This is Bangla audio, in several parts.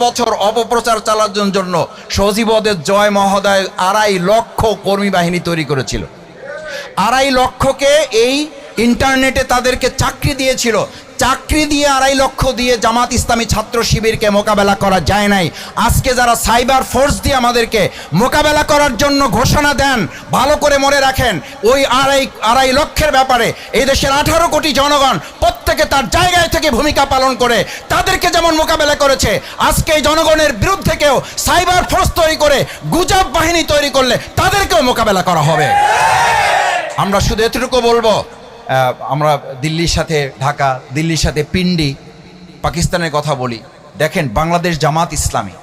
বছর অপপ্রচার চালানোর জন্য সজীবদের জয় মহোদয় 2.5 লক্ষ কর্মী বাহিনী তৈরি করেছিল। 2.5 লক্ষকে এই ইন্টারনেটে তাদেরকে চাকরি দিয়েছিল। চাকরি দিয়ে 2.5 লক্ষ দিয়ে জামাত ইসলামী ছাত্র শিবিরকে মোকাবেলা করা যায় নাই। আজকে যারা সাইবার ফোর্স দিয়ে আমাদেরকে মোকাবেলা করার জন্য ঘোষণা দেন, ভালো করে মনে রাখেন, ওই 2.5 লক্ষের ব্যাপারে এই দেশের 18 কোটি জনগণ প্রত্যেকে তার জায়গায় থেকে ভূমিকা পালন করে তাদেরকে যেমন মোকাবেলা করেছে, আজকে এই জনগণের বিরুদ্ধে কেউ সাইবার ফোর্স তৈরি করে গুজব বাহিনী তৈরি করলে তাদেরকেও মোকাবেলা করা হবে। আমরা শুধু এতটুকু বলবো, আমরা দিল্লির সাথে ঢাকা, দিল্লির সাথে পিন্ডি, পাকিস্তানের কথা বলি। দেখেন, বাংলাদেশ জামাত ইসলামী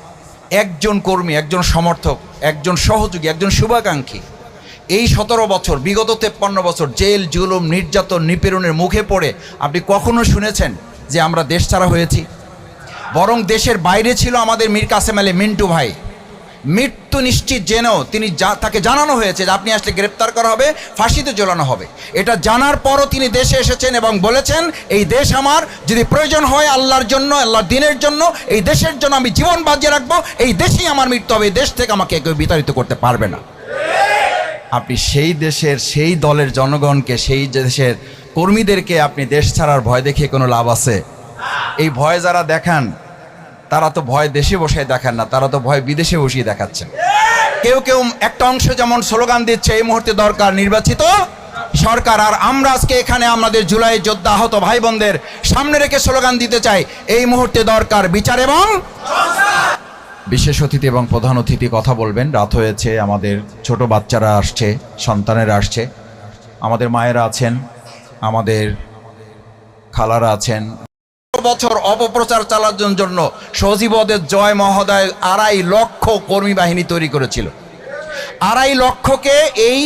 একজন কর্মী, একজন সমর্থক, একজন সহযোগী, একজন শুভাকাঙ্ক্ষী এই 17 বছর, বিগত 53 বছর জেল, জুলুম, নির্যাতন, নিপীড়নের মুখে পড়ে আপনি কখনো শুনেছেন যে আমরা দেশ ছাড়া হয়েছি? বরং দেশের বাইরে ছিল আমাদের মীর কাসেম আলী মিন্টু ভাই। মৃত্যু নিশ্চিত জেনেও তাকে জানানো হয়েছে যে আপনি আসলে গ্রেপ্তার করা হবে, ফাঁসিতে ঝোলানো হবে। এটা জানার পরও তিনি দেশে এসেছেন এবং বলেছেন, এই দেশ আমার, যদি প্রয়োজন হয় আল্লাহর জন্য, আল্লাহর দিনের জন্য, এই দেশের জন্য আমি জীবন বাজিয়ে রাখবো, এই দেশেই আমার মৃত্যু হবে, এই দেশ থেকে আমাকে কেউ বিতাড়িত করতে পারবে না। আপনি সেই দেশের, সেই দলের জনগণকে, সেই দেশের কর্মীদেরকে আপনি দেশ ছাড়ার ভয় দেখিয়ে কোনো লাভ আছে? এই ভয় যারা দেখান তারা তো ভয় দেশে বসে দেখান না, তারা তো ভয় বিদেশে বসিয়ে দেখাচ্ছেন। কেউ কেউ একটা অংশ যেমন স্লোগান দিচ্ছে, এই মুহূর্তে দরকার নির্বাচিত সরকার। আর আমরা আজকে এখানে আমাদের জুলাই যোদ্ধা আহত ভাই বোনদের সামনে রেখে স্লোগান দিতে চাই, এই মুহূর্তে দরকার বিচার এবং বিশেষ অতিথি এবং প্রধান অতিথি কথা বলবেন। রাত হয়েছে, আমাদের ছোট বাচ্চারা আসছে, সন্তানেরা আসছে, আমাদের মায়েরা আছেন, আমাদের খালারা আছেন। বছর অপপ্রচার চালানোর জন্য সজীবদের জয় মহোদয় 2.5 লক্ষ কর্মী বাহিনী তৈরি করেছিল। 2.5 লক্ষকে এই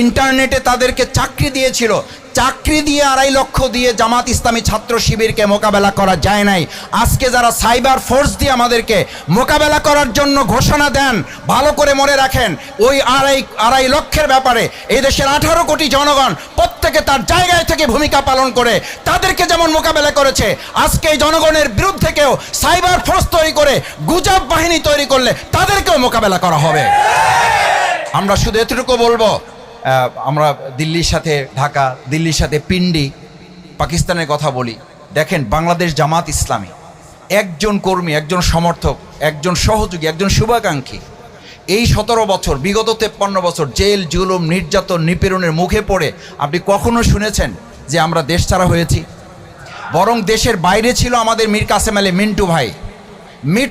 ইন্টারনেটে তাদেরকে চাকরি দিয়েছিল। চাকরি দিয়ে 2.5 লক্ষ দিয়ে জামাত ইসলামী ছাত্র শিবিরকে মোকাবেলা করা যায় নাই। আজকে যারা সাইবার ফোর্স দিয়ে আমাদেরকে মোকাবেলা করার জন্য ঘোষণা দেন, ভালো করে মনে রাখেন, ওই 2.5 লক্ষের ব্যাপারে এই দেশের 18 কোটি জনগণ প্রত্যেকে তার জায়গায় থেকে ভূমিকা পালন করে তাদেরকে যেমন মোকাবেলা করেছে, আজকে এই জনগণের বিরুদ্ধে কেউ সাইবার ফোর্স তৈরি করে গুজব বাহিনী তৈরি করলে তাদেরকেও মোকাবেলা করা হবে। আমরা শুধু এতটুকু বলবো, আমরা দিল্লির সাথে ঢাকা, দিল্লির সাথে পিন্ডি, পাকিস্তানের কথা বলি। দেখেন, বাংলাদেশ জামাত ইসলামী একজন কর্মী, একজন সমর্থক, একজন সহযোগী, একজন শুভাকাঙ্ক্ষী এই 17 বছর, বিগত 53 বছর জেল, জুলুম, নির্যাতন, নিপীড়নের মুখে পড়ে আপনি কখনো শুনেছেন যে আমরা দেশ ছাড়া হয়েছি? বরং দেশের বাইরে ছিল আমাদের মীর কাসেম আলী মিন্টু ভাই।